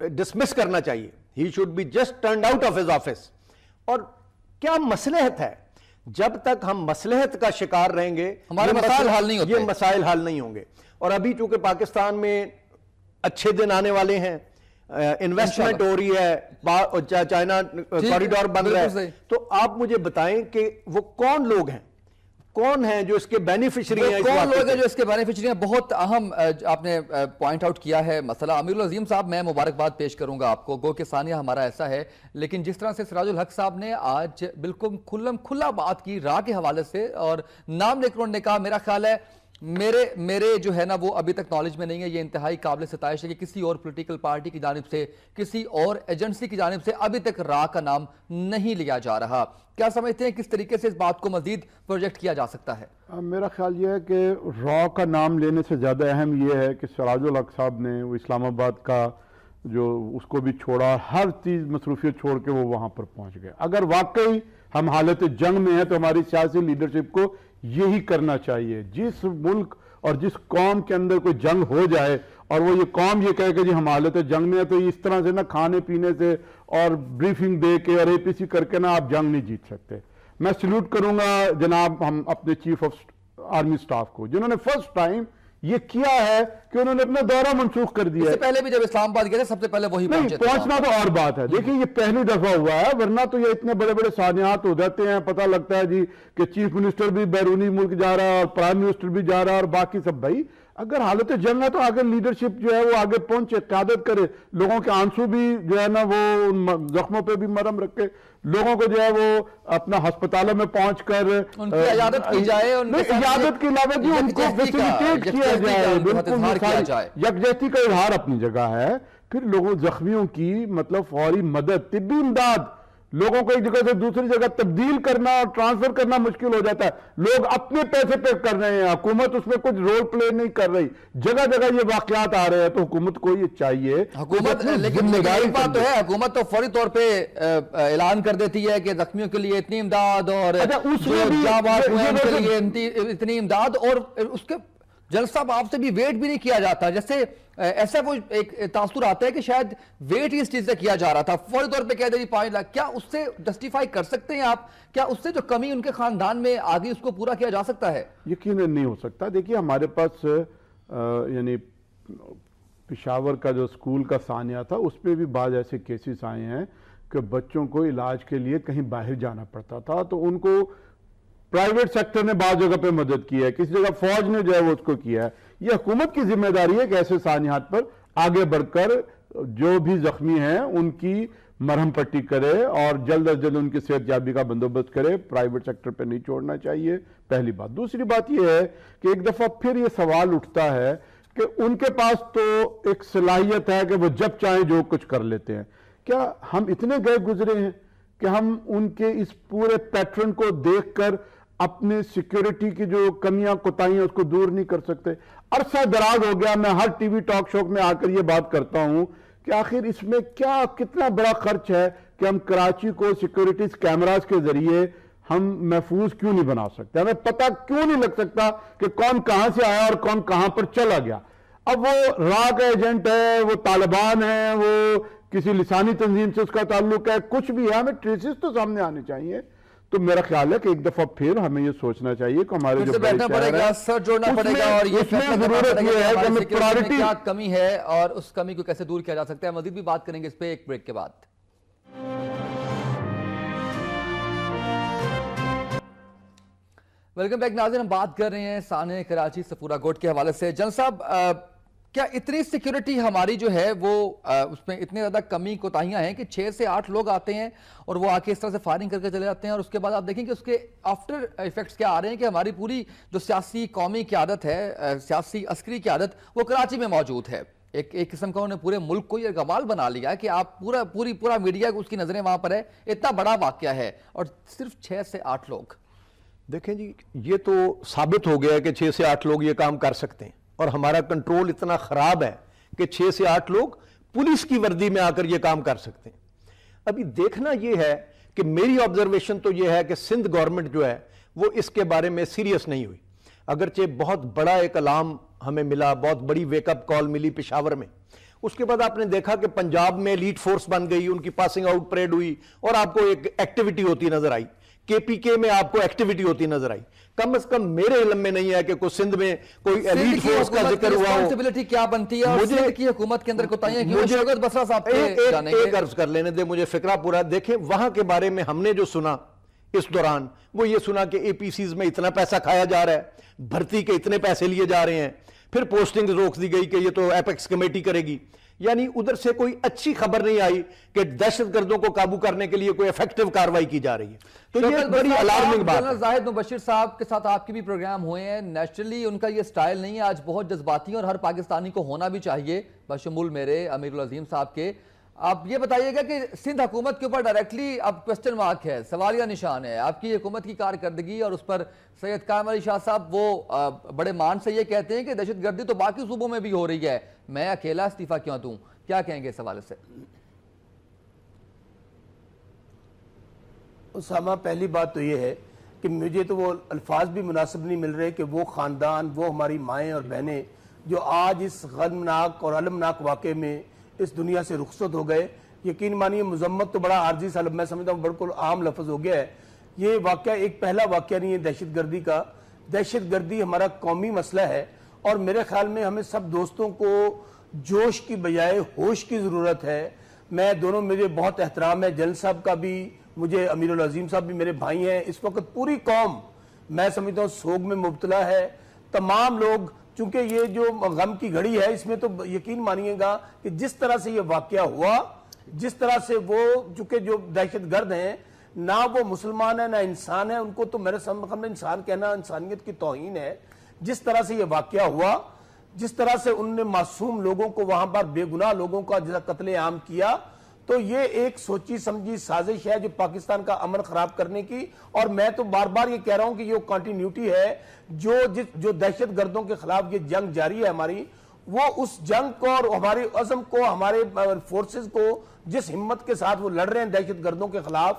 Dismiss کرنا چاہیے. He should be just turned out of his office. اور کیا مصلحت ہے؟ جب تک ہم مصلحت کا شکار رہیں گے ہمارے مسائل حل نہیں ہوتے، یہ مسائل حل نہیں ہوں گے. اور ابھی چونکہ پاکستان میں اچھے دن آنے والے ہیں, انویسٹمنٹ ہو رہی ہے, چائنا کوریڈور بن رہا ہے, تو آپ مجھے بتائیں کہ وہ کون لوگ ہیں, کون ہیں جو اس کے بینیفیشری ہیں؟ کون لوگ ہیں جو اس کے بینیفیشری ہیں؟ بہت اہم آپ نے پوائنٹ آؤٹ کیا ہے مسئلہ. امیر العظیم صاحب, میں مبارکباد پیش کروں گا آپ کو, گو کہ ثانیہ ہمارا ایسا ہے, لیکن جس طرح سے سراج الحق صاحب نے آج بالکل کھلا بات کی راہ کے حوالے سے, اور نام لے کر انہوں نے کہا, میرا خیال ہے میرے جو ہے نا وہ ابھی تک نالج میں نہیں ہے, یہ انتہائی قابل ستائش ہے کہ کسی اور پولیٹیکل پارٹی کی جانب سے, کسی اور ایجنسی کی جانب سے ابھی تک را کا نام نہیں لیا جا رہا. کیا سمجھتے ہیں کس طریقے سے اس بات کو مزید پروجیکٹ کیا جا سکتا ہے؟ میرا خیال یہ ہے کہ را کا نام لینے سے زیادہ اہم یہ ہے کہ سراج الحق صاحب نے وہ اسلام آباد کا جو اس کو بھی چھوڑا, ہر چیز مصروفیت چھوڑ کے وہ وہاں پر پہنچ گئے. اگر واقعی ہم حالت جنگ میں ہیں تو ہماری سیاسی لیڈرشپ کو یہی کرنا چاہیے. جس ملک اور جس قوم کے اندر کوئی جنگ ہو جائے اور وہ یہ قوم یہ کہے کہ جی ہم حالت جنگ میں ہیں, تو اس طرح سے نہ کھانے پینے سے اور بریفنگ دے کے اور APC کر کے نہ آپ جنگ نہیں جیت سکتے. میں سلوٹ کروں گا جناب ہم اپنے چیف آف آرمی سٹاف کو, جنہوں نے فرسٹ ٹائم یہ کیا ہے کہ انہوں نے اپنا دورہ منسوخ کر دیا. اس سے پہلے بھی جب اسلام آباد گئے تھے سب سے پہلے وہی پہنچنا تو اور بات ہے. دیکھیں یہ پہلی دفعہ ہوا ہے, ورنہ تو یہ اتنے بڑے بڑے سانحات ہو جاتے ہیں, پتہ لگتا ہے جی کہ چیف منسٹر بھی بیرونی ملک جا رہا ہے اور پرائم منسٹر بھی جا رہا ہے اور باقی سب. بھائی اگر حالت جنگ ہے تو آگے لیڈرشپ جو ہے وہ آگے پہنچے, قیادت کرے, لوگوں کے آنسو بھی جو ہے نا وہ زخموں پہ بھی مرہم رکھے, لوگوں کو جو ہے وہ اپنا ہسپتالوں میں پہنچ کر ان کی عیادت کی جائے, عیادت کے علاوہ جو ان کو فیسیلیٹیٹ کیا جائے, بالکل یکجہتی کا اظہار اپنی جگہ ہے. پھر لوگوں زخمیوں کی مطلب فوری مدد, طبی امداد, لوگوں کو ایک جگہ سے دوسری جگہ تبدیل کرنا اور ٹرانسفر کرنا مشکل ہو جاتا ہے. لوگ اپنے پیسے پہ کر رہے ہیں, حکومت اس میں کچھ رول پلے نہیں کر رہی. جگہ جگہ یہ واقعات آ رہے ہیں تو حکومت کو یہ چاہیے, حکومت لیکن ایک بات تو ہے, حکومت تو فوری طور پہ اعلان کر دیتی ہے کہ زخمیوں کے لیے اتنی امداد اور اتنی امداد, اور اس کے جنرل صاحب آپ سے بھی ویٹ بھی نہیں کیا جاتا. جیسے ایسا وہ ایک تاثر آتا ہے کہ شاید ویٹ ہی اس چیز سے کیا جا رہا تھا, فوری طور پہ کہہ دیں 5 لاکھ. کیا اس سے جسٹیفائی کر سکتے ہیں آپ, کیا اس سے جو کمی ان کے خاندان میں آگے اس کو پورا کیا جا سکتا ہے؟ یقیناً نہیں ہو سکتا. دیکھیے ہمارے پاس یعنی پشاور کا جو اسکول کا ثانیہ تھا اس پہ بھی بعض ایسے کیسز آئے ہیں کہ بچوں کو علاج کے لیے کہیں باہر جانا پڑتا تھا, تو ان کو پرائیویٹ سیکٹر نے بعض جگہ پہ مدد کی ہے, کسی جگہ فوج نے جو ہے وہ اس کو کیا ہے. یہ حکومت کی ذمہ داری ہے کہ ایسے سانحات پر آگے بڑھ کر جو بھی زخمی ہیں ان کی مرہم پٹی کرے اور جلد از جلد ان کی صحت یابی کا بندوبست کرے. پرائیویٹ سیکٹر پہ نہیں چھوڑنا چاہیے, پہلی بات. دوسری بات یہ ہے کہ ایک دفعہ پھر یہ سوال اٹھتا ہے کہ ان کے پاس تو ایک صلاحیت ہے کہ وہ جب چاہیں جو کچھ کر لیتے ہیں. کیا ہم اتنے گئے گزرے ہیں کہ ہم ان کے اس پورے پیٹرن کو دیکھ کر اپنے سیکیورٹی کی جو کمیاں کوتاہیاں اس کو دور نہیں کر سکتے؟ عرصہ دراز ہو گیا میں ہر ٹی وی ٹاک شو میں آ کر یہ بات کرتا ہوں کہ آخر اس میں کتنا بڑا خرچ ہے کہ ہم کراچی کو سیکیورٹیز کیمراز کے ذریعے ہم محفوظ کیوں نہیں بنا سکتے؟ ہمیں پتہ کیوں نہیں لگ سکتا کہ کون کہاں سے آیا اور کون کہاں پر چلا گیا؟ اب وہ را کا ایجنٹ ہے, وہ طالبان ہے, وہ کسی لسانی تنظیم سے اس کا تعلق ہے, کچھ بھی ہے, ہمیں ٹریسز تو سامنے آنے چاہیے. تو میرا خیال ہے کہ ایک دفعہ پھر ہمیں یہ سوچنا چاہیے کہ ہمارے جو بیٹھنا پڑے گا, سر جوڑنا پڑے گا, اور یہ ضرورت یہ ہے کہ ہمیں پرائورٹی کیا کمی ہے اور اس کمی کو کیسے دور کیا جا سکتا ہے. مزید بھی بات کریں گے اس پہ ایک بریک کے بعد. ویلکم بیک ناظرین, ہم بات کر رہے ہیں ثانیہ کراچی صفورہ گوٹ کے حوالے سے. جنرل صاحب, کیا اتنی سیکیورٹی ہماری جو ہے وہ اس میں اتنے زیادہ کمی کوتاہیاں ہیں کہ 6 سے 8 لوگ آتے ہیں اور وہ آ کے اس طرح سے فائرنگ کر کے چلے جاتے ہیں, اور اس کے بعد آپ دیکھیں کہ اس کے آفٹر ایفیکٹس کیا آ رہے ہیں کہ ہماری پوری جو سیاسی قومی قیادت ہے, سیاسی عسکری قیادت, وہ کراچی میں موجود ہے. ایک قسم کا انہوں نے پورے ملک کو یہ گوال بنا لیا کہ آپ پورا میڈیا اس کی نظریں وہاں پر ہے. اتنا بڑا واقعہ ہے اور صرف 6 سے 8 لوگ. دیکھیں جی, یہ تو ثابت ہو گیا کہ 6 سے 8 لوگ یہ کام کر سکتے ہیں, اور ہمارا کنٹرول اتنا خراب ہے کہ 6 سے 8 لوگ پولیس کی وردی میں آ کر یہ کام کر سکتے ہیں. ابھی دیکھنا یہ ہے کہ میری آبزرویشن تو یہ ہے کہ سندھ گورنمنٹ جو ہے وہ اس کے بارے میں سیریس نہیں ہوئی. اگرچہ بہت بڑا ایک الارم ہمیں ملا, بہت بڑی ویک اپ کال ملی پشاور میں, اس کے بعد آپ نے دیکھا کہ پنجاب میں ایلیٹ فورس بن گئی, ان کی پاسنگ آؤٹ پریڈ ہوئی اور آپ کو ایک ایکٹیویٹی ہوتی نظر آئی. کے پی کے میں آپ کو ایکٹیویٹی ہوتی نظر آئی. کم از کم میرے علم میں نہیں ہے کہ کوئی سندھ میں کوئی ایلیٹ فورس کا ذکر ہوا ہو. ریسپانسبلٹی کیا بنتی ہے اور سندھ کی حکومت کے اندر کوتاہیاں کیوں؟ شوکت بسرا صاحب پہ جانے گے. ایک عرض کر لینے دے مجھے فکرہ پورا. دیکھیں وہاں کے بارے میں ہم نے جو سنا اس دوران وہ یہ سنا کہ اے پی سیز میں اتنا پیسہ کھایا جا رہا ہے, بھرتی کے اتنے پیسے لیے جا رہے ہیں, پھر پوسٹنگ روک دی گئی کہ یہ تو ایپیکس کمیٹی کرے گی. یعنی ادھر سے کوئی اچھی خبر نہیں آئی کہ دہشت گردوں کو قابو کرنے کے لیے کوئی ایفیکٹو کاروائی کی جا رہی ہے. تو یہ بڑی الارمنگ بات ہے. زاہد مبشر صاحب کے ساتھ آپ کے بھی پروگرام ہوئے ہیں, نیچرلی ان کا یہ سٹائل نہیں ہے, آج بہت جذباتی ہیں اور ہر پاکستانی کو ہونا بھی چاہیے بشمول میرے امیر العظیم صاحب کے. آپ یہ بتائیے گا کہ سندھ حکومت کے اوپر ڈائریکٹلی اب کوسچن مارک ہے, سوالیہ نشان ہے آپ کی حکومت کی کارکردگی, اور اس پر سید قائم علی شاہ صاحب وہ بڑے مان سے یہ کہتے ہیں کہ دہشت گردی تو باقی صوبوں میں بھی ہو رہی ہے, میں اکیلا استعفیٰ کیوں دوں؟ کیا کہیں گے اس حوالے سے؟ اسامہ, پہلی بات تو یہ ہے کہ مجھے تو وہ الفاظ بھی مناسب نہیں مل رہے کہ وہ خاندان, وہ ہماری مائیں اور بہنیں جو آج اس غمناک اور المناک واقعے میں اس دنیا سے رخصت ہو گئے. یقین مانیے مذمت تو بڑا عارضی سا میں سمجھتا ہوں بالکل عام لفظ ہو گیا ہے. یہ واقعہ ایک پہلا واقعہ نہیں ہے دہشت گردی کا. دہشت گردی ہمارا قومی مسئلہ ہے اور میرے خیال میں ہمیں سب دوستوں کو جوش کی بجائے ہوش کی ضرورت ہے. میں دونوں, مجھے بہت احترام ہے جنرل صاحب کا بھی, مجھے امیر العظیم صاحب بھی میرے بھائی ہیں. اس وقت پوری قوم میں سمجھتا ہوں سوگ میں مبتلا ہے. تمام لوگ, چونکہ یہ جو غم کی گھڑی ہے اس میں تو یقین مانیے گا کہ جس طرح سے یہ واقعہ ہوا, جس طرح سے وہ, چونکہ جو دہشت گرد ہیں نہ وہ مسلمان ہیں نہ انسان ہیں, ان کو تو میرے سامنے انسان کہنا انسانیت کی توہین ہے. جس طرح سے یہ واقعہ ہوا, جس طرح سے انہوں نے معصوم لوگوں کو وہاں پر بے گناہ لوگوں کا جیسا قتل عام کیا, تو یہ ایک سوچی سمجھی سازش ہے جو پاکستان کا امن خراب کرنے کی. اور میں تو بار بار یہ کہہ رہا ہوں کہ یہ کنٹینیوٹی ہے جو دہشت گردوں کے خلاف یہ جنگ جاری ہے ہماری, وہ اس جنگ کو اور ہمارے عزم کو, ہمارے فورسز کو جس ہمت کے ساتھ وہ لڑ رہے ہیں دہشت گردوں کے خلاف,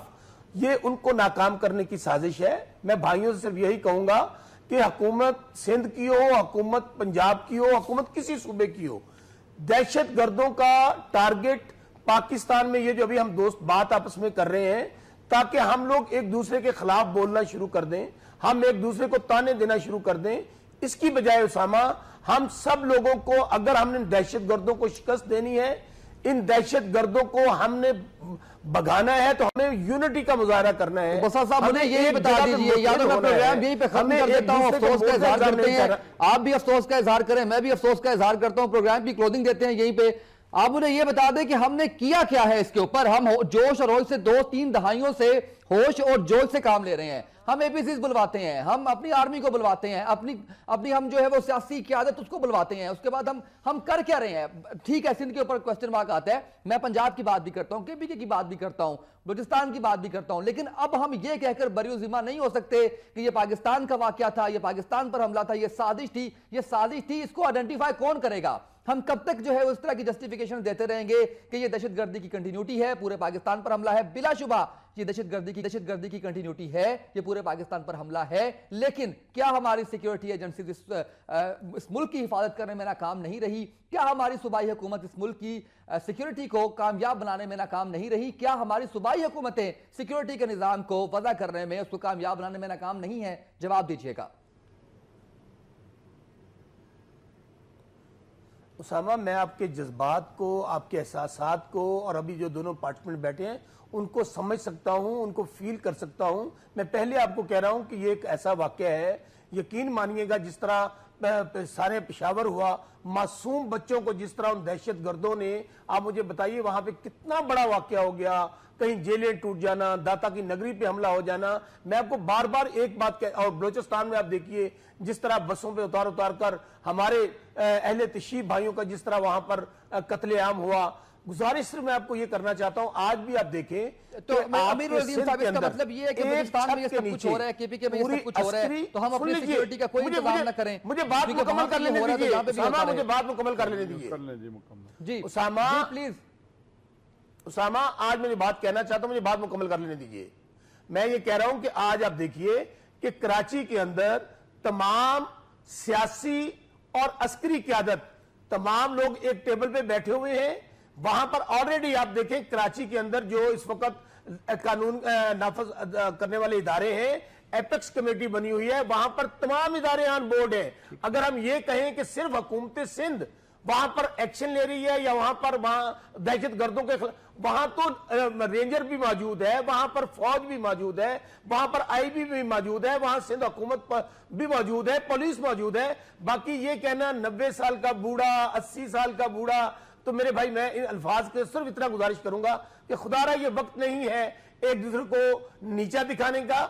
یہ ان کو ناکام کرنے کی سازش ہے. میں بھائیوں سے صرف یہی کہوں گا کہ حکومت سندھ کی ہو, حکومت پنجاب کی ہو, حکومت کسی صوبے کی ہو, دہشت گردوں کا ٹارگٹ پاکستان میں یہ جو ابھی ہم دوست بات آپس میں کر رہے ہیں تاکہ ہم لوگ ایک دوسرے کے خلاف بولنا شروع کر دیں, ہم ایک دوسرے کو تانے دینا شروع کر دیں, اس کی بجائے اسامہ ہم سب لوگوں کو, اگر ہم نے دہشت گردوں کو شکست دینی ہے, ان دہشت گردوں کو ہم نے بگانا ہے, تو ہمیں یونٹی کا مظاہرہ کرنا ہے. بسا صاحب مجھے یہی بتا دیجئے, یا تو میں پروگرام یہی پہ ختم کر دیتا ہوں, افسوس کا اظہار کرتے ہیں, آپ بھی افسوس کا اظہار کریں, میں بھی افسوس کا اظہار کرتا ہوں, پروگرام بھی کلوزنگ دیتے ہیں یہیں پہ. آپ مجھے یہ بتا دیں کہ ہم نے کیا کیا ہے اس کے اوپر. ہم جوش اور ہوش سے 2-3 دہائیوں سے ہوش اور جوش سے کام لے رہے ہیں. ہم اے پی سیز بلواتے ہیں, ہم اپنی آرمی کو بلواتے ہیں, اپنی ہم جو ہے وہ سیاسی قیادت اس کو بلواتے ہیں. اس کے بعد ہم کر کیا رہے ہیں؟ ٹھیک ہے سندھ کے اوپر کوسچن مارک آتا ہے, میں پنجاب کی بات بھی کرتا ہوں, کے پی کے کی بات بھی کرتا ہوں, بلوچستان کی بات بھی کرتا ہوں, لیکن اب ہم یہ کہہ کر بری و ذمہ نہیں ہو سکتے کہ یہ پاکستان کا واقعہ تھا, یہ پاکستان پر حملہ تھا, یہ سازش تھی. اس کو آئیڈینٹیفائی کون کرے گا؟ ہم کب تک جو ہے اس طرح کی جسٹیفیکیشن دیتے رہیں گے کہ یہ دہشت گردی کی کنٹینیوٹی ہے, پورے پاکستان پر حملہ ہے؟ بلا شبہ یہ دہشت گردی کی کنٹینیوٹی ہے, یہ پورے پاکستان پر حملہ ہے, لیکن کیا ہماری سیکیورٹی ایجنسیز اس ملک کی حفاظت کرنے میں ناکام نہیں رہی؟ کیا ہماری صوبائی حکومت اس ملک کی سیکیورٹی کو کامیاب بنانے میں ناکام نہیں رہی؟ کیا ہماری صوبائی حکومتیں سیکیورٹی کے نظام کو وضع کرنے میں, اس کو کامیاب بنانے میں ناکام نہیں ہیں؟ جواب دیجیے گا. اسامہ, میں آپ کے جذبات کو, آپ کے احساسات کو, اور ابھی جو دونوں پارٹیسپینٹ بیٹھے ہیں ان کو سمجھ سکتا ہوں, ان کو فیل کر سکتا ہوں. میں پہلے آپ کو کہہ رہا ہوں کہ یہ ایک ایسا واقعہ ہے, یقین مانیے گا جس طرح سارے پشاور ہوا, معصوم بچوں کو جس طرح ان دہشت گردوں نے, آپ مجھے بتائیے وہاں پہ کتنا بڑا واقعہ ہو گیا, کہیں جیلیں ٹوٹ جانا, داتا کی نگری پہ حملہ ہو جانا. میں آپ کو بار بار ایک بات اور بلوچستان میں آپ دیکھیے جس طرح بسوں پہ اتار کر ہمارے اہل تشریف بھائیوں کا جس طرح وہاں پر قتل عام ہوا. گزارش صرف میں آپ کو یہ کرنا چاہتا ہوں, آج بھی آپ دیکھیں تو امیر العظیم صاحب اس کا مطلب یہ ہے کہ بلوچستان میں یہ سب کچھ ہو رہا ہے, کے پی کے میں یہ سب کچھ ہو رہا ہے, تو ہم اپنی سیکیورٹی کا کوئی انتظام نہ کریں. مجھے بات مکمل کر لینے دیجیے اسامہ, مجھے بات مکمل کر لینے دیجیے. جی اسامہ پلیز. اسامہ, آج میں بات کہنا چاہتا ہوں, مجھے بات مکمل کر لینے دیجیے. میں یہ کہہ رہا ہوں کہ آج آپ دیکھیے کہ کراچی کے اندر تمام سیاسی اور عسکری قیادت تمام لوگ ایک ٹیبل پہ بیٹھے ہوئے ہیں. وہاں پر آلریڈی آپ دیکھیں کراچی کے اندر جو اس وقت قانون نافذ کرنے والے ادارے ہیں, ایپیکس کمیٹی بنی ہوئی ہے, وہاں پر تمام ادارے آن بورڈ ہیں. اگر ہم یہ کہیں کہ صرف حکومت سندھ وہاں پر ایکشن لے رہی ہے یا وہاں پر دہشت گردوں کے خلاف, وہاں تو رینجر بھی موجود ہے, وہاں پر فوج بھی موجود ہے, وہاں پر آئی بی بھی موجود ہے, وہاں سندھ حکومت بھی موجود ہے, پولیس موجود ہے. باقی یہ کہنا 90 سال کا بوڑھا 80 سال کا بوڑھا, تو میرے بھائی میں ان الفاظ کے صرف اتنا گزارش کروں گا کہ خدا رہا یہ وقت نہیں ہے ایک دوسرے کو نیچا دکھانے کا,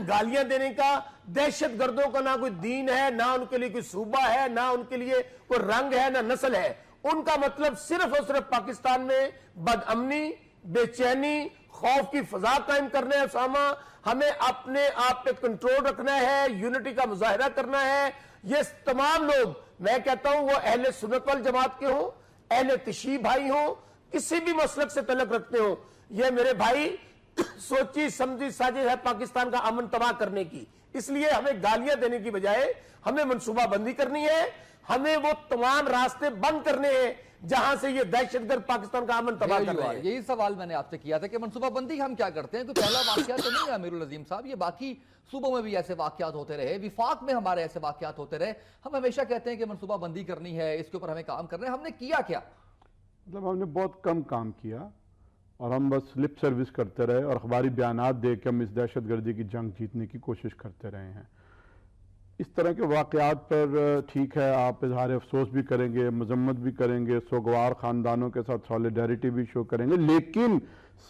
گالیاں دینے کا. دہشت گردوں کا نہ کوئی دین ہے, نہ ان کے لیے کوئی صوبہ ہے, نہ ان کے لیے کوئی رنگ ہے, نہ نسل ہے. ان کا مطلب صرف اور صرف پاکستان میں بد امنی, بے چینی, خوف کی فضا قائم کرنا ہے. اسامہ, ہمیں اپنے آپ پہ کنٹرول رکھنا ہے, یونٹی کا مظاہرہ کرنا ہے. یہ تمام لوگ, میں کہتا ہوں وہ اہل سنت والجماعت کے ہوں, اہل تشیع بھائی ہوں, کسی بھی مسلک سے تعلق رکھتے ہوں, یہ میرے بھائی سوچی سمجھی سازش ہے پاکستان کا امن تباہ کرنے کی. اس لیے ہمیں گالیاں دینے کی بجائے ہمیں منصوبہ بندی کرنی ہے, ہمیں وہ تمام راستے بند کرنے ہیں جہاں سے یہ دہشت گرد پاکستان کا امن تباہ کر رہے ہیں. یہی سوال میں نے آپ سے کیا تھا کہ منصوبہ بندی ہم کیا کرتے ہیں, کوئی پہلا واقعہ تو نہیں ہے امیر العظیم صاحب, یہ باقی صوبوں میں بھی ایسے واقعات ہوتے رہے, وفاق میں ہمارے ایسے واقعات ہوتے رہے. ہم ہمیشہ کہتے ہیں کہ منصوبہ بندی کرنی ہے, اس کے اوپر ہمیں کام کرنا ہے. ہم نے کیا کیا؟ مطلب ہم نے بہت کم کام کیا اور ہم بس لپ سروس کرتے رہے اور اخباری بیانات دے کے ہم اس دہشت گردی کی جنگ جیتنے کی کوشش کرتے رہے ہیں. اس طرح کے واقعات پر ٹھیک ہے آپ اظہار افسوس بھی کریں گے, مذمت بھی کریں گے, سوگوار خاندانوں کے ساتھ سولیڈیریٹی بھی شو کریں گے, لیکن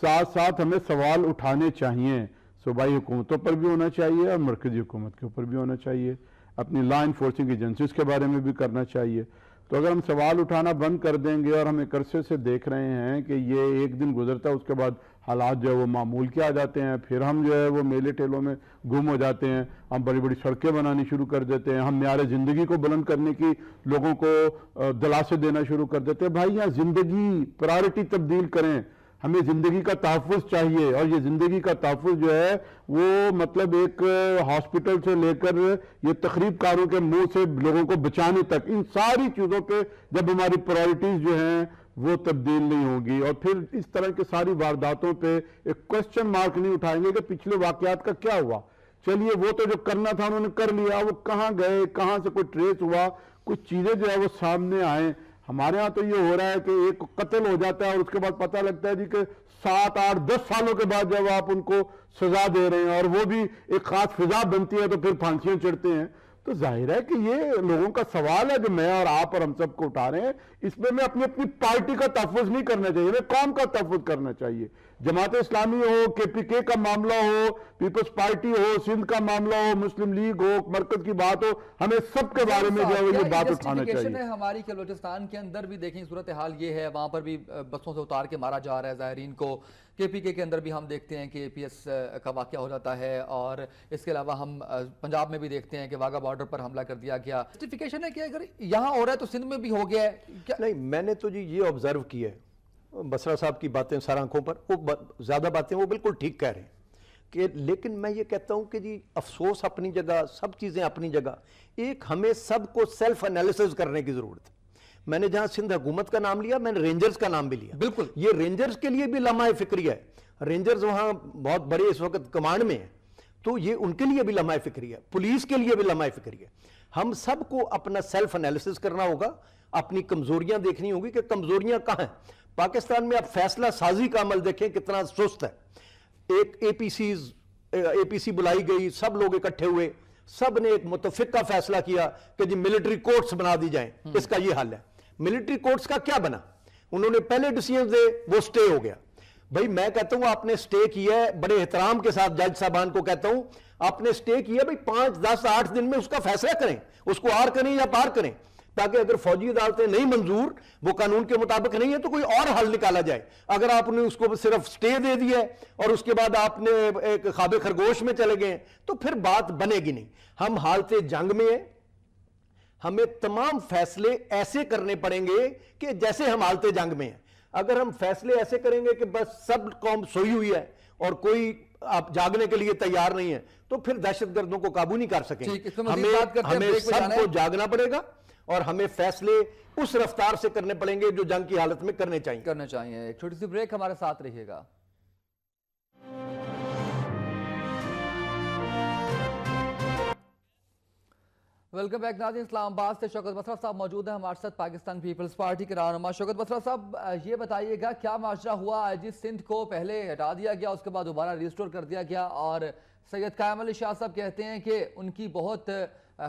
ساتھ ساتھ ہمیں سوال اٹھانے چاہیے. صوبائی حکومتوں پر بھی ہونا چاہیے اور مرکزی حکومت کے اوپر بھی ہونا چاہیے, اپنی لا انفورسنگ ایجنسیز کے بارے میں بھی کرنا چاہیے. تو اگر ہم سوال اٹھانا بند کر دیں گے, اور ہم ایک عرصے سے دیکھ رہے ہیں کہ یہ ایک دن گزرتا ہے اس کے بعد حالات جو ہے وہ معمول کے آ جاتے ہیں, پھر ہم جو ہے وہ میلے ٹھیلوں میں گم ہو جاتے ہیں, ہم بڑی بڑی سڑکیں بنانی شروع کر دیتے ہیں, ہم معیار زندگی کو بلند کرنے کی لوگوں کو دلاسے دینا شروع کر دیتے ہیں. بھائی یہاں زندگی پرائرٹی تبدیل کریں, ہمیں زندگی کا تحفظ چاہیے, اور یہ زندگی کا تحفظ جو ہے وہ مطلب ایک ہاسپٹل سے لے کر یہ تخریب کاروں کے منہ سے لوگوں کو بچانے تک, ان ساری چیزوں پہ جب ہماری پرائرٹیز جو ہیں وہ تبدیل نہیں ہوگی, اور پھر اس طرح کے ساری وارداتوں پہ ایک کوسچن مارک نہیں اٹھائیں گے کہ پچھلے واقعات کا کیا ہوا. چلیے وہ تو جو کرنا تھا انہوں نے کر لیا, وہ کہاں گئے, کہاں سے کوئی ٹریس ہوا, کچھ چیزیں جو ہے وہ سامنے آئیں. ہمارے ہاں تو یہ ہو رہا ہے کہ ایک قتل ہو جاتا ہے اور اس کے بعد پتہ لگتا ہے جی کہ 7, 8, 10 سالوں کے بعد جب آپ ان کو سزا دے رہے ہیں, اور وہ بھی ایک خاص فضا بنتی ہے تو پھر پھانسیاں چڑھتے ہیں. تو ظاہر ہے کہ یہ لوگوں کا سوال ہے جو میں اور آپ اور ہم سب کو اٹھا رہے ہیں. اس میں میں اپنی پارٹی کا تحفظ نہیں کرنا چاہیے, میں قوم کا تحفظ کرنا چاہیے. جماعت اسلامی ہو, KPK کا معاملہ ہو, پیپلز پارٹی ہو, سندھ کا معاملہ ہو, مسلم لیگ ہو, مرکز کی بات ہو, ہمیں سب کے بارے میں جو ہے یہ بات اٹھانا چاہیے. ہماری کہ بلوچستان کے اندر بھی دیکھیں صورتحال یہ ہے, وہاں پر بھی بسوں سے اتار کے مارا جا رہا ہے زائرین کو. KPK کے اندر بھی ہم دیکھتے ہیں کہ APS کا واقعہ ہو جاتا ہے, اور اس کے علاوہ ہم پنجاب میں بھی دیکھتے ہیں کہ واگا بارڈر پر حملہ کر دیا گیا. جسٹیفیکیشن ہے کہ اگر یہاں ہو رہا ہے تو سندھ میں بھی ہو گیا ہے؟ نہیں, میں نے تو جی یہ آبزرو کیا ہے, بسرا صاحب کی باتیں سر آنکھوں پر, وہ زیادہ باتیں وہ بالکل ٹھیک کہہ رہے ہیں کہ, لیکن میں یہ کہتا ہوں کہ جی افسوس اپنی جگہ, سب چیزیں اپنی جگہ, ایک ہمیں سب کو سیلف انالیسز کرنے کی ضرورت ہے. میں نے جہاں سندھ حکومت کا نام لیا, میں نے رینجرز کا نام بھی لیا. بالکل, یہ رینجرز کے لیے بھی لمحہ فکری ہے. رینجرز وہاں بہت بڑے اس وقت کمانڈ میں ہیں, تو یہ ان کے لیے بھی لمحہ فکری ہے, پولیس کے لیے بھی لمحہ فکری ہے. ہم سب کو اپنا سیلف انالیسز کرنا ہوگا, اپنی کمزوریاں دیکھنی ہوگی کہ کمزوریاں کہاں ہیں. پاکستان میں آپ فیصلہ سازی کا عمل دیکھیں کتنا سست ہے. ایک APC بلائی گئی, سب لوگ اکٹھے ہوئے, سب نے ایک متفقہ فیصلہ کیا کہ جی ملٹری کورٹس بنا دی جائیں. اس کا یہ حل ہے. ملٹری کورٹس کا کیا بنا؟ انہوں نے پہلے ڈیسیژن دے, وہ سٹے ہو گیا. بھائی میں کہتا ہوں آپ نے سٹے کیا ہے, بڑے احترام کے ساتھ جج صاحبان کو کہتا ہوں, آپ نے سٹے کیا, بھئی 5, 10, 8 دن میں اس کا فیصلہ کریں, اس کو آر کریں یا پار کریں, تاکہ اگر فوجی عدالتیں نہیں منظور, وہ قانون کے مطابق نہیں ہے, تو کوئی اور حل نکالا جائے. اگر آپ نے اس کو صرف سٹے دے دیا ہے اور اس کے بعد آپ نے ایک خواب خرگوش میں چلے گئے, تو پھر بات بنے گی نہیں. ہم حالت جنگ میں ہیں, ہمیں تمام فیصلے ایسے کرنے پڑیں گے کہ جیسے ہم حالت جنگ میں ہیں. اگر ہم فیصلے ایسے کریں گے کہ بس سب قوم سوئی ہوئی ہے اور کوئی آپ جاگنے کے لیے تیار نہیں ہیں تو پھر دہشت گردوں کو قابو نہیں کر سکیں. ٹھیک، اس میں مزید بات کرتے ہیں، ہمیں بریک پہ سب جانا کو ہے. جاگنا پڑے گا اور ہمیں فیصلے اس رفتار سے کرنے پڑیں گے جو جنگ کی حالت میں کرنے چاہیے. ایک چھوٹی سی بریک، ہمارے ساتھ رہیے گا. ویلکم بیک ناظرین. اسلام آباد سے شوکت بسرا صاحب موجود ہیں ہمارے ساتھ، پاکستان پیپلز پارٹی کے رہنما. شوکت بسرا صاحب، یہ بتائیے گا کیا ماجرا ہوا؟ جس سندھ کو پہلے ہٹا دیا گیا، اس کے بعد دوبارہ ریسٹور کر دیا گیا، اور سید قائم علی شاہ صاحب کہتے ہیں کہ ان کی بہت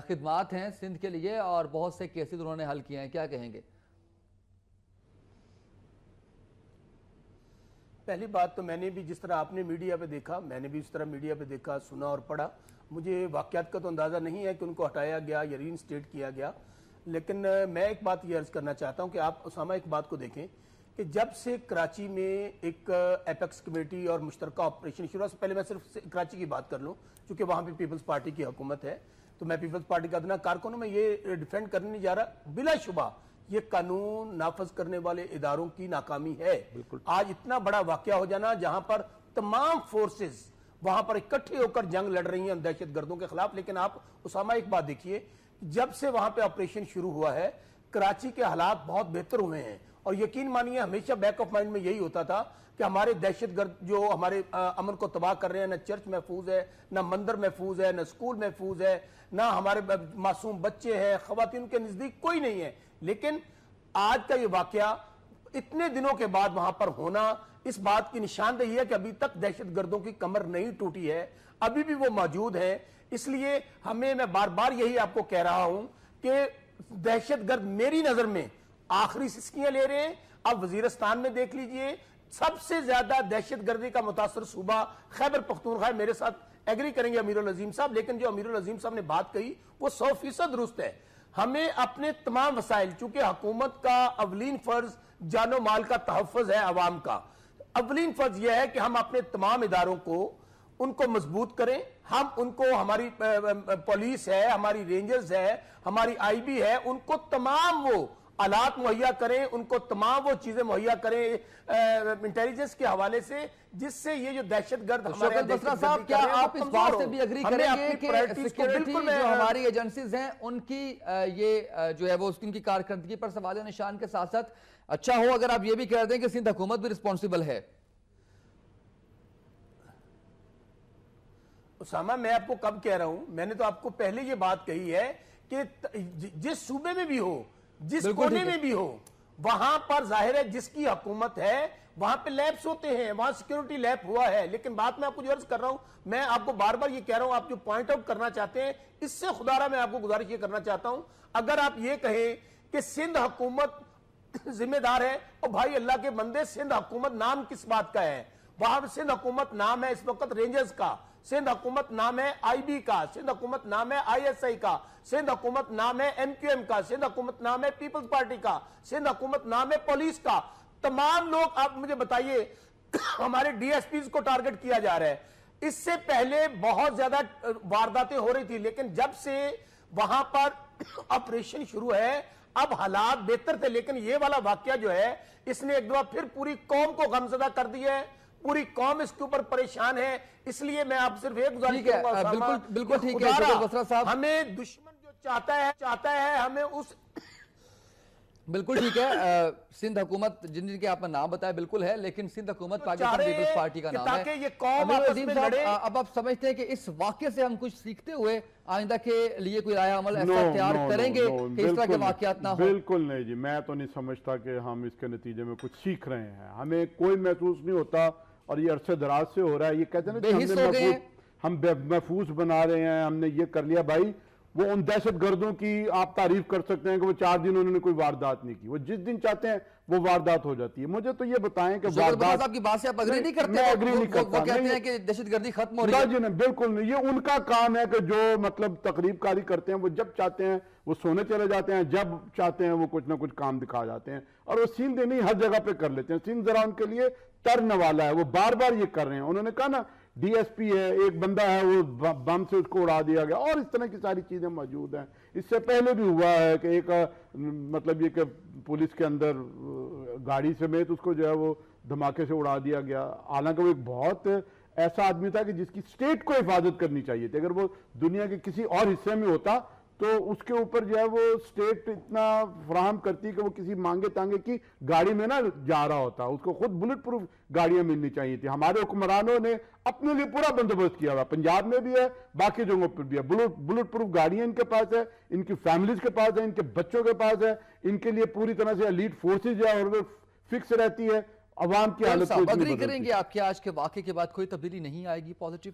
خدمات ہیں سندھ کے لیے اور بہت سے کیسز انہوں نے حل کیے ہیں، کیا کہیں گے؟ پہلی بات تو میں نے بھی جس طرح آپ نے میڈیا پہ دیکھا، میں نے بھی اس طرح میڈیا پہ دیکھا، سنا اور پڑھا. مجھے واقعات کا تو اندازہ نہیں ہے کہ ان کو ہٹایا گیا یا ری انسٹیٹ کیا گیا، لیکن میں ایک بات یہ عرض کرنا چاہتا ہوں کہ آپ اسامہ ایک بات کو دیکھیں کہ جب سے کراچی میں ایک ایپیکس کمیٹی اور مشترکہ آپریشن شروع سے پہلے میں صرف کراچی کی بات کر لوں چونکہ وہاں پہ پیپلز پارٹی کی حکومت ہے، تو میں پیپلز پارٹی کا ادنا کارکن ہوں. میں یہ ڈیفینڈ کرنے نہیں جا رہا، بلا شبہ یہ قانون نافذ کرنے والے اداروں کی ناکامی ہے. آج اتنا بڑا واقعہ ہو جانا جہاں پر تمام فورسز وہاں پر اکٹھے ہو کر جنگ لڑ رہی ہیں دہشت گردوں کے خلاف. لیکن آپ اسامہ ایک بات دیکھیے، جب سے وہاں پہ آپریشن شروع ہوا ہے کراچی کے حالات بہت بہتر ہوئے ہیں، اور یقین مانیے ہمیشہ بیک آف مائنڈ میں یہی ہوتا تھا کہ ہمارے دہشت گرد جو ہمارے امن کو تباہ کر رہے ہیں، نہ چرچ محفوظ ہے، نہ مندر محفوظ ہے، نہ اسکول محفوظ ہے، نہ ہمارے معصوم بچے ہیں، خواتین کے نزدیک کوئی نہیں ہے. لیکن آج کا یہ واقعہ اتنے دنوں کے بعد وہاں پر ہونا اس بات کی نشاندہی ہے کہ ابھی تک دہشت گردوں کی کمر نہیں ٹوٹی ہے، ابھی بھی وہ موجود ہیں. اس لیے میں بار بار یہی آپ کو کہہ رہا ہوں کہ دہشت گرد میری نظر میں آخری سسکیاں لے رہے ہیں. اب وزیرستان میں دیکھ لیجئے، سب سے زیادہ دہشت گردی کا متاثر صوبہ خیبر پختونخوا. میرے ساتھ ایگری کریں گے امیر العظیم صاحب، لیکن جو امیر العظیم صاحب نے بات کہی وہ 100% درست ہے. ہمیں اپنے تمام وسائل، چونکہ حکومت کا اولین فرض جان و مال کا تحفظ ہے، عوام کا اولین فرض یہ ہے کہ ہم اپنے تمام اداروں کو ان کو مضبوط کریں. ہم ان کو، ہماری پولیس ہے، ہماری رینجرز ہے، ہماری آئی بی ہے، ان کو تمام وہ آلات مہیا کریں، ان کو تمام وہ چیزیں مہیا کریں انٹیلیجنس کے حوالے سے، جس سے یہ جو دہشت گرد ہمارے شوکت بسرا صاحب، کیا آپ اس بات سے بھی اگری کریں گے کہ سیکیورٹی جو ہماری ایجنسیز ہیں ان کی یہ جو ہے وہ ان کی کارکردگی پر سوال نشان کے ساتھ ساتھ اچھا ہو؟ اگر آپ یہ بھی کہہ دیں کہ سندھ حکومت بھی رسپونسیبل ہے. اسامہ میں آپ کو کب کہہ رہا ہوں، میں نے تو آپ کو پہلے یہ بات کہی ہے کہ جس صوبے میں بھی ہو، جس کونے میں بھی ہو، وہاں پر ظاہر ہے جس کی حکومت ہے وہاں پہ لیپس ہوتے ہیں، وہاں سیکیورٹی لیپ ہوا ہے. لیکن بات میں آپ کو جو عرض کر رہا ہوں، میں آپ کو بار بار یہ کہہ رہا ہوں، آپ جو پوائنٹ آؤٹ کرنا چاہتے ہیں اس سے خدا رہا میں آپ کو گزارش یہ کرنا چاہتا ہوں، اگر آپ یہ کہیں کہ سندھ حکومت ذمہ دار ہے، اور بھائی اللہ کے بندے سندھ حکومت نام کس بات کا ہے؟ وہاں سندھ حکومت نام ہے اس وقت رینجرز کا، سندھ حکومت نام ہے آئی بی کا، سندھ حکومت نام ہے آئی ایس آئی کا، سندھ حکومت نام ہے ایم کیو ایم کا، سندھ حکومت نام ہے پیپلز پارٹی کا، سندھ حکومت نام ہے پولیس کا. تمام لوگ، آپ مجھے بتائیے، ہمارے ڈی ایس پیز کو ٹارگٹ کیا جا رہا ہے. اس سے پہلے بہت زیادہ وارداتیں ہو رہی تھی، لیکن جب سے وہاں پر آپریشن شروع ہے اب حالات بہتر تھے. لیکن یہ والا واقعہ جو ہے اس نے ایک دفعہ پھر پوری قوم کو غمزدہ کر دیا ہے، پوری قوم اس کے اوپر پریشان ہے. اس لیے میں آپ صرف ایک گزارش کروں گا اسامہ، بالکل ٹھیک ہے، ہمیں دشمن جو چاہتا ہے ہمیں اس بالکل ٹھیک ہے. سندھ حکومت جن کے آپ نے نام بتایا بالکل ہے، لیکن سندھ حکومت پاکستان پیپلز پارٹی کا نام ہے. تاکہ یہ قوم آپس میں لڑے. اب آپ سمجھتے ہیں کہ اس واقعے سے ہم کچھ سیکھتے ہوئے آئندہ کے لیے کوئی رائے عمل ایسا اختیار کریں گے کہ اس طرح کے واقعات نہ ہوں؟ بالکل نہیں جی، میں تو نہیں سمجھتا کہ ہم اس کے نتیجے میں کچھ سیکھ رہے ہیں. ہمیں کوئی محسوس نہیں ہوتا، اور یہ عرصے دراز سے ہو رہا ہے. یہ کہتے ہیں نا ہم محفوظ بنا رہے ہیں، ہم نے یہ کر لیا. بھائی وہ ان دہشت گردوں کی آپ تعریف کر سکتے ہیں کہ وہ 4 دن انہوں نے کوئی واردات نہیں کی، وہ جس دن چاہتے ہیں وہ واردات ہو جاتی ہے. مجھے تو یہ بتائیں کہ واردات آپ کی بات سے آپ اگری نہیں کرتے؟ میں اگری نہیں کرتا. وہ کہتے ہیں کہ دہشت گردی ختم ہو رہی ہے. جی نہیں، بالکل نہیں. یہ ان کا کام ہے کہ جو مطلب تقریب کاری کرتے ہیں، وہ جب چاہتے ہیں وہ سونے چلے جاتے ہیں، جب چاہتے ہیں وہ کچھ نہ کچھ کام دکھا جاتے ہیں، اور وہ سندھ نہیں ہر جگہ پہ کر لیتے ہیں. سندھ ذرا ان کے لیے ترن والا ہے، وہ بار بار یہ کر رہے ہیں. انہوں نے کہا نا ڈی ایس پی ہے، ایک بندہ ہے وہ بم سے اس کو اڑا دیا گیا، اور اس طرح کی ساری چیزیں موجود ہیں. اس سے پہلے بھی ہوا ہے کہ ایک مطلب یہ کہ پولیس کے اندر گاڑی سمیت اس کو جو ہے وہ دھماکے سے اڑا دیا گیا. حالانکہ وہ ایک بہت ایسا آدمی تھا کہ جس کی اسٹیٹ کو حفاظت کرنی چاہیے تھی. اگر وہ دنیا کے کسی اور حصے میں ہوتا تو اس کے اوپر جو ہے وہ اسٹیٹ اتنا فراہم کرتی کہ وہ کسی مانگے تانگے کی گاڑی میں نہ جا رہا ہوتا. اس کو خود بلٹ پروف گاڑیاں ملنی چاہیے تھی. ہمارے حکمرانوں نے اپنے لیے پورا بندوبست کیا ہوا, پنجاب میں بھی ہے, باقی جگہوں پر بھی ہے. بلٹ پروف گاڑیاں ان کے پاس ہے, ان کی فیملیز کے پاس ہے, ان کے بچوں کے پاس ہے, ان کے لیے پوری طرح سے ایلیٹ فورسز جو ہے اور وہ فکس رہتی ہے. عوام کی حالت کو اگری کریں گے آپ کے آج کے واقعے کے بعد کوئی تبدیلی نہیں آئے گی پازیٹیو؟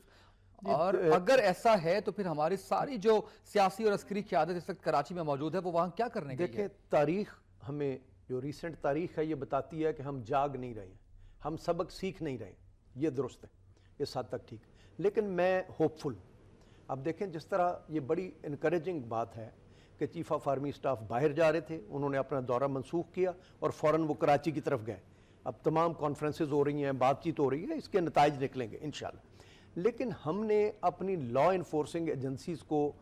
اور اگر ایسا ہے تو پھر ہماری ساری جو سیاسی اور عسکری قیادت اس وقت کراچی میں موجود ہے وہ وہاں کیا کرنے گئی ہے؟ دیکھیں, تاریخ ہمیں, جو ریسنٹ تاریخ ہے, یہ بتاتی ہے کہ ہم جاگ نہیں رہے ہیں, ہم سبق سیکھ نہیں رہے. یہ درست ہے, اس حد تک ٹھیک, لیکن میں ہوپ فل. اب دیکھیں جس طرح یہ بڑی انکریجنگ بات ہے کہ چیف آف آرمی اسٹاف باہر جا رہے تھے, انہوں نے اپنا دورہ منسوخ کیا اور فوراً وہ کراچی کی طرف گئے. اب تمام کانفرنسز ہو رہی ہیں, بات چیت ہو رہی ہے, اس کے نتائج نکلیں گے انشاءاللہ. لیکن ہم نے اپنی لا انفورسنگ ایجنسیز کو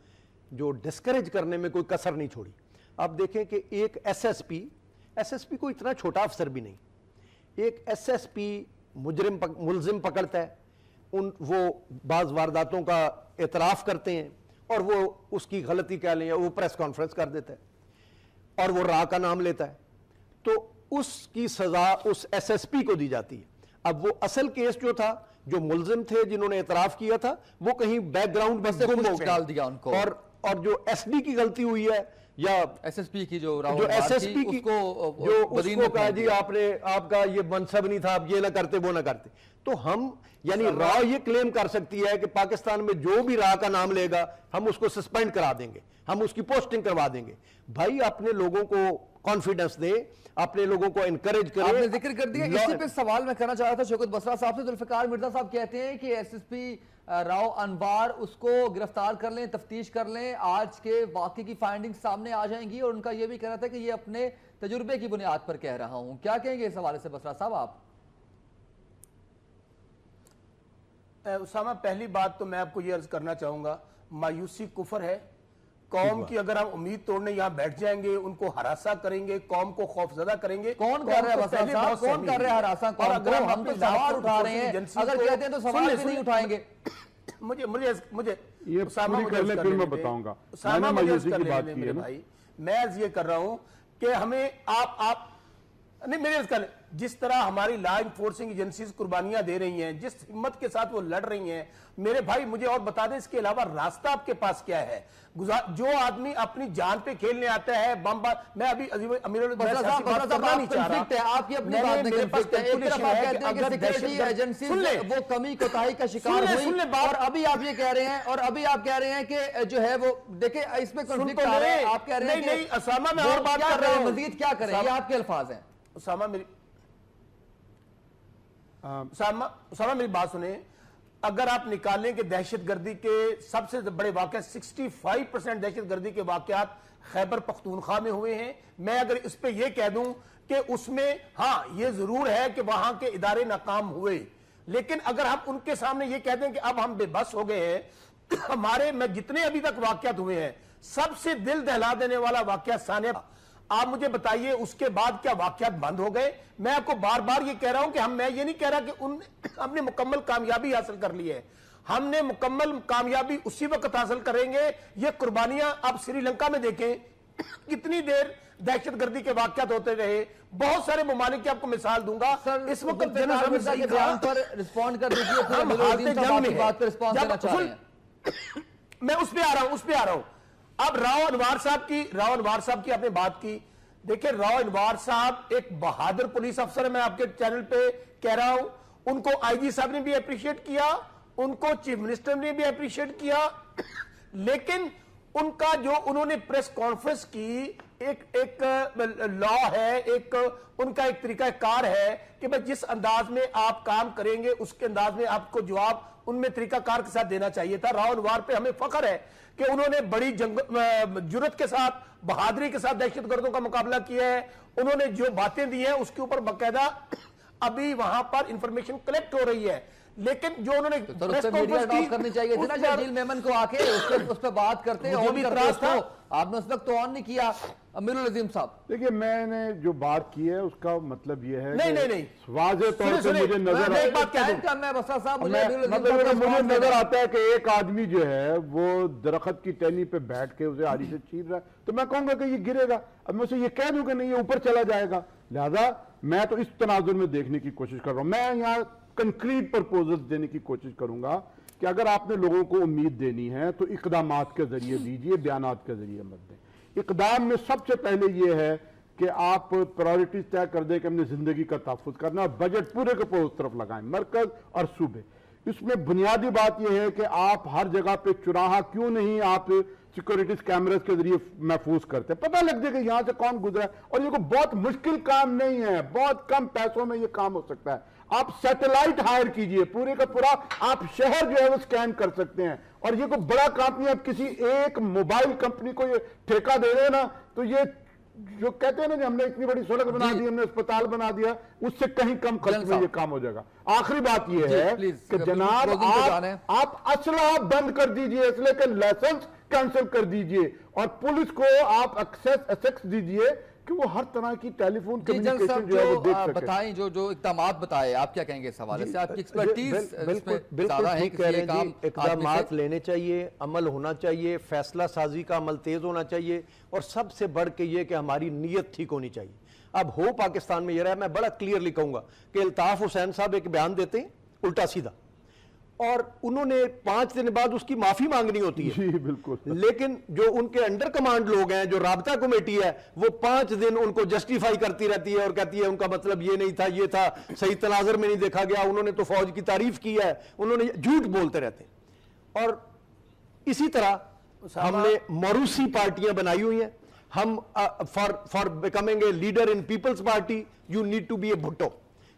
جو ڈسکریج کرنے میں کوئی کسر نہیں چھوڑی. آپ دیکھیں کہ ایک ایس ایس پی کو اتنا چھوٹا افسر بھی نہیں, ایک ایس ایس پی ملزم پکڑتا ہے, وہ بعض وارداتوں کا اعتراف کرتے ہیں اور وہ اس کی غلطی کہہ لیں, وہ پریس کانفرنس کر دیتا ہے اور وہ راہ کا نام لیتا ہے, تو اس کی سزا اس ایس ایس پی کو دی جاتی ہے. اب وہ اصل کیس جو تھا, جو ملزم تھے جنہوں نے اعتراف کیا تھا, وہ کہیں بیک گراؤنڈ بس گم ہو گئے, ڈال دیا ان کو. اور جو ایس ڈی کی غلطی ہوئی ہے یا ایس ایس پی کی جو ایس ایس پی کی جو اس کو کہا جی آپ کا یہ منصب نہیں تھا, آپ یہ نہ کرتے وہ نہ کرتے, تو ہم یعنی را یہ کلیم کر سکتی ہے کہ پاکستان میں جو بھی را کا نام لے گا ہم اس کو سسپینڈ کرا دیں گے, ہم اس کی پوسٹنگ کروا دیں گے. بھائی اپنے لوگوں کو کانفیڈنس دے, اپنے لوگوں کو انکریج کرے. آپ نے ذکر کر دیا, اسی پہ سوال میں کرنا چاہ رہا تھا شوکت بسرا صاحب سے. ذوالفقار مرزا صاحب کہتے ہیں کہ ایس ایس پی راؤ انوار اس کو گرفتار کر لیں, تفتیش کر لیں, آج کے واقعے کی فائنڈنگ سامنے آ جائیں گی, اور ان کا یہ بھی کہنا تھا کہ یہ اپنے تجربے کی بنیاد پر کہہ رہا ہوں. کیا کہیں گے اس حوالے سے بسرا صاحب آپ؟ اسامہ, پہلی بات تو میں آپ کو یہ عرض کرنا چاہوں گا, مایوسی کفر ہے. قوم کی اگر ہم امید توڑنے یہاں بیٹھ جائیں گے, ان کو ہراساں کریں گے, قوم کو خوفزدہ کریں گے. کون کر رہا ہے بسرا صاحب, کون کر رہا ہے ہراساں قوم کو؟ ہم تو سوال اٹھا رہے ہیں, اگر کہتے ہیں تو سوال بھی نہیں اٹھائیں گے. مجھے یہ پوری کر لیں پھر میں بتاؤں گا. میں نے مایوسی کی بات کی ہے نا, میں یہ کر رہا ہوں کہ ہمیں آپ نہیں, میرے کر جس طرح ہماری لا انفورسنگ ایجنسیز قربانیاں دے رہی ہیں, جس ہمت کے ساتھ وہ لڑ رہی ہیں, میرے بھائی مجھے اور بتا دیں اس کے علاوہ راستہ آپ کے پاس کیا ہے؟ جو آدمی اپنی جان پہ کھیلنے آتا ہے بم میں ابھی امیر آپ کی اپنی بات میں کنفلکٹ ہے. ایک طرف آپ کہتے ہیں کہ سیکورٹی ایجنسیز وہ کمی کوتاہی کا شکار ہوئی, اور ابھی آپ یہ کہہ رہے ہیں کہ جو ہے وہ دیکھیں اس میں کنفلکٹ آ رہا ہے. آپ کہہ رہے ہیں کہ اسامہ میں اور بات کر رہا ہوں, مزید کیا کریں, یہ آپ کے الفاظ ہیں. اسامہ میری بات سنیں. اگر آپ نکالیں کہ دہشت گردی کے سب سے بڑے واقعات 65% دہشت گردی کے واقعات خیبر پختونخوا میں ہوئے ہیں. میں اگر اس پہ یہ کہہ دوں کہ اس میں ہاں یہ ضرور ہے کہ وہاں کے ادارے ناکام ہوئے, لیکن اگر ہم ان کے سامنے یہ کہہ دیں کہ اب ہم بے بس ہو گئے ہیں, ہمارے میں جتنے ابھی تک واقعات ہوئے ہیں سب سے دل دہلا دینے والا واقعہ ثانیہ, آپ مجھے بتائیے اس کے بعد کیا واقعات بند ہو گئے؟ میں آپ کو بار بار یہ کہہ رہا ہوں کہ میں یہ نہیں کہہ رہا کہ ہم نے مکمل کامیابی حاصل کر لی ہے. ہم نے مکمل کامیابی اسی وقت حاصل کریں گے. یہ قربانیاں آپ سری لنکا میں دیکھیں, کتنی دیر دہشت گردی کے واقعات ہوتے رہے. بہت سارے ممالک کی آپ کو مثال دوں گا. اس وقت میں اس پہ آ رہا ہوں. اب راؤ انوار صاحب کی آپ نے بات کی. دیکھیں راؤ انوار صاحب ایک بہادر پولیس افسر ہے, میں آپ کے چینل پہ کہہ رہا ہوں. ان کو آئی جی صاحب نے بھی اپریشیٹ کیا, ان کو چیف منسٹر نے بھی اپریشیٹ کیا, لیکن ان کا جو انہوں نے پریس کانفرنس کی ایک لا ہے, ان کا ایک طریقہ کار ہے کہ بھئی جس انداز میں آپ کام کریں گے اس کے انداز میں آپ کو جواب ان میں طریقہ کار کے ساتھ دینا چاہیے تھا. راؤ انوار پہ ہمیں فخر ہے کہ انہوں نے بڑی جرات کے ساتھ, بہادری کے ساتھ دہشت گردوں کا مقابلہ کیا ہے. انہوں نے جو باتیں دی ہیں اس کے اوپر باقاعدہ ابھی وہاں پر انفارمیشن کلیکٹ ہو رہی ہے, لیکن جو انہوں نے تو اس پہ میڈیا ٹاک کرنی چاہیے تھی نا شرجیل میمن کو آ کے اس پہ بات کرتے آن کرتے اس کو، آپ نے اس وقت تو آن نہیں کیا۔ امیر العظیم صاحب دیکھیے میں نے جو بات کی ہے اس کا مطلب یہ ہے نہیں واضح طور پہ مجھے نظر ایک بات کہہ دوں، میں بسا صاحب مجھے نظر آتا ہے کہ ایک آدمی جو ہے وہ درخت کی ٹہنی پہ بیٹھ کے اسے آری سے چیر رہا ہے، تو میں کہوں گا کہ یہ گرے گا، اب میں اسے یہ کہہ دوں کہ نہیں یہ اوپر چلا جائے گا، لہذا میں تو اس تناظر میں دیکھنے کی کوشش کر رہا ہوں۔ میں یہاں کنکریٹ پرپوزلز دینے کی کوشش کروں گا کہ اگر آپ نے لوگوں کو امید دینی ہے تو اقدامات کے ذریعے دیجئے، بیانات کے ذریعے مت دیں۔ اقدام میں سب سے پہلے یہ ہے کہ آپ پرائورٹیز طے کر دیں کہ ہم نے زندگی کا تحفظ کرنا، اور بجٹ پورے کے پورے اس طرف لگائیں، مرکز اور صوبے۔ اس میں بنیادی بات یہ ہے کہ آپ ہر جگہ پہ چراہا کیوں نہیں آپ سیکورٹیز کیمراز کے ذریعے محفوظ کرتے ہیں، پتہ لگ جائے کہ یہاں سے کون گزرا ہے، اور یہ کوئی بہت مشکل کام نہیں ہے، بہت کم پیسوں میں یہ کام ہو سکتا ہے۔ آپ سیٹلائٹ ہائر کیجئے، پورے کا پورا آپ شہر جو ہے وہ سکین کر سکتے ہیں، اور یہ کوئی بڑا کمپنی، آپ کسی ایک موبائل کمپنی کو یہ ٹھیکہ دے دیں نا تو یہ جو کہتے ہیں نا کہ ہم نے اتنی بڑی سڑک بنا دی، ہم نے اسپتال بنا دیا، اس سے کہیں کم خرچ میں یہ کام ہو جائے گا۔ آخری بات یہ ہے کہ جناب آپ اسلحہ بند کر دیجئے، اسلحے کے لائسنس کینسل کر دیجئے، اور پولیس کو آپ ایکسیس دیجئے کہ وہ ہر طرح کی ٹیلی فون کمیونیکیشن جو ہے وہ دیکھ سکے۔ بتائیں جو اقدامات بتائے، آپ کیا کہیں گے اس حوالے سے؟ آپ کی ایکسپرٹیز بالکل ٹھیک کہہ رہے ہیں جی، اقدامات لینے چاہیے، عمل ہونا چاہیے، فیصلہ سازی کا عمل تیز ہونا چاہیے، اور سب سے بڑھ کے یہ کہ ہماری نیت ٹھیک ہونی چاہیے۔ اب ہو پاکستان میں یہ رہا ہے، میں بڑا کلیئرلی کہوں گا کہ الطاف حسین صاحب ایک بیان دیتے ہیں الٹا سیدھا، اور انہوں نے 5 دن بعد اس کی معافی مانگنی ہوتی ہے، جی بالکل، لیکن جو ان کے انڈر کمانڈ لوگ ہیں، جو رابطہ کمیٹی ہے، وہ 5 دن ان کو جسٹیفائی کرتی رہتی ہے اور کہتی ہے ان کا مطلب یہ نہیں تھا، یہ تھا، صحیح تناظر میں نہیں دیکھا گیا، انہوں نے تو فوج کی تعریف کی ہے، انہوں نے جھوٹ بولتے رہتے ہیں۔ اور اسی طرح ہم نے موروثی پارٹیاں بنائی ہوئی ہیں، ہم for becoming a leader in Peoples Party you need to be a Bhutto.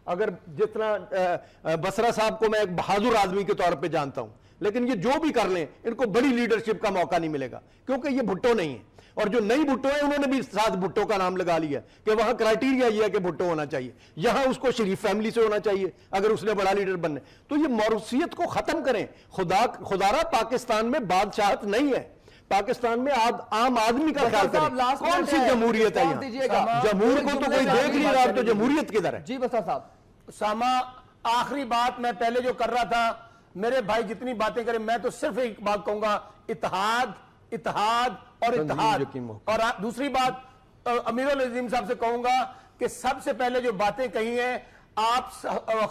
اگر جتنا بسرا صاحب کو میں ایک بہادر آدمی کے طور پہ جانتا ہوں، لیکن یہ جو بھی کر لیں ان کو بڑی لیڈرشپ کا موقع نہیں ملے گا، کیونکہ یہ بھٹو نہیں ہیں، اور جو نئی بھٹو ہیں انہوں نے بھی ساتھ بھٹو کا نام لگا لیا کہ وہاں کرائٹیریا یہ ہے کہ بھٹو ہونا چاہیے، یہاں اس کو شریف فیملی سے ہونا چاہیے اگر اس نے بڑا لیڈر بننا ہے۔ تو یہ موروثیت کو ختم کریں، خدارہ پاکستان میں بادشاہت نہیں ہے، پاکستان میں عام آدمی کا خیال کریں۔ کون سی جمہوریت ہے یہاں؟ جمہور کو تو کوئی دیکھ نہیں رہا، تو جمہوریت کدھر ہے؟ جی بسا صاحب۔ اسامہ آخری بات میں پہلے جو کر رہا تھا، میرے بھائی جتنی باتیں کریں، میں تو صرف ایک بات کہوں گا، اتحاد اتحاد اور اتحاد۔ اور دوسری بات امیر العظیم صاحب سے کہوں گا کہ سب سے پہلے جو باتیں کہی ہیں، آپ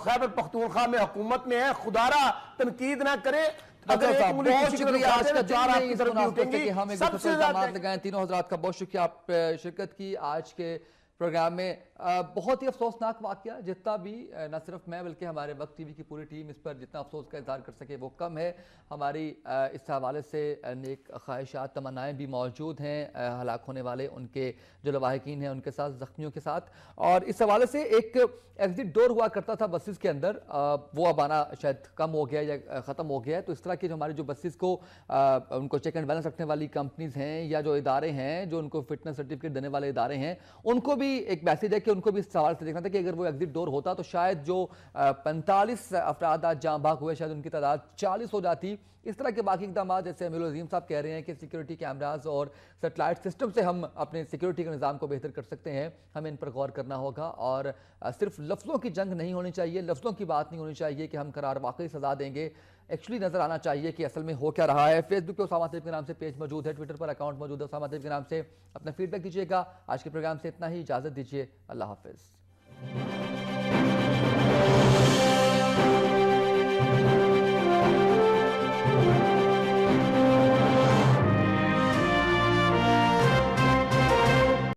خیبر پختونخوا میں حکومت میں ہیں، خدارہ تنقید نہ کریں، اگر ایک انگلی کسی کو دکھاتے ہیں چار آپ کی طرف بھی اٹھیں گی۔ سب سے زیادہ تینوں حضرات کا بہت شکریہ، آپ شرکت کی آج کے پروگرام میں۔ بہت ہی افسوسناک واقعہ، جتنا بھی نہ صرف میں بلکہ ہمارے وقت ٹی وی کی پوری ٹیم اس پر جتنا افسوس کا اظہار کر سکے وہ کم ہے۔ ہماری اس حوالے سے نیک خواہشات، تمنائیں بھی موجود ہیں ہلاک ہونے والے ان کے جو لواحقین ہیں ان کے ساتھ، زخمیوں کے ساتھ۔ اور اس حوالے سے ایک ایگزٹ ڈور ہوا کرتا تھا بسز کے اندر، وہ اب آنا شاید کم ہو گیا یا ختم ہو گیا ہے۔ تو اس طرح کی جو ہماری جو بسز کو ان کو چیک اینڈ بیلنس رکھنے والی کمپنیز ہیں یا جو ادارے ہیں جو ان کو فٹنس سرٹیفکیٹ دینے والے ادارے ہیں، ان کو بھی ایک میسیج ہے کہ ان کو بھی اس سوال سے دیکھنا تھا کہ اگر وہ ایگزٹ ڈور ہوتا تو شاید جو 45 افراد آج جاں بحق ہوئے شاید ان کی تعداد 40 ہو جاتی۔ اس طرح کے باقی اقدامات جیسے امیر العظیم صاحب کہہ رہے ہیں کہ سیکیورٹی کیمراز اور سیٹلائٹ سسٹم سے ہم اپنے سیکیورٹی کے نظام کو بہتر کر سکتے ہیں، ہمیں ان پر غور کرنا ہوگا، اور صرف لفظوں کی جنگ نہیں ہونی چاہیے، لفظوں کی بات نہیں ہونی چاہیے کہ ہم قرار واقعی سزا دیں گے، ایکچولی نظر آنا چاہیے کہ اصل میں ہو کیا رہا ہے۔ فیس بک پہ اسامہ طیب کے نام سے پیج موجود ہے، ٹویٹر پر اکاؤنٹ موجود ہے اسامہ طیب کے نام سے، اپنا فیڈ بیک دیجیے گا۔ آج کے پروگرام سے اتنا ہی، اجازت دیجیے، اللہ حافظ۔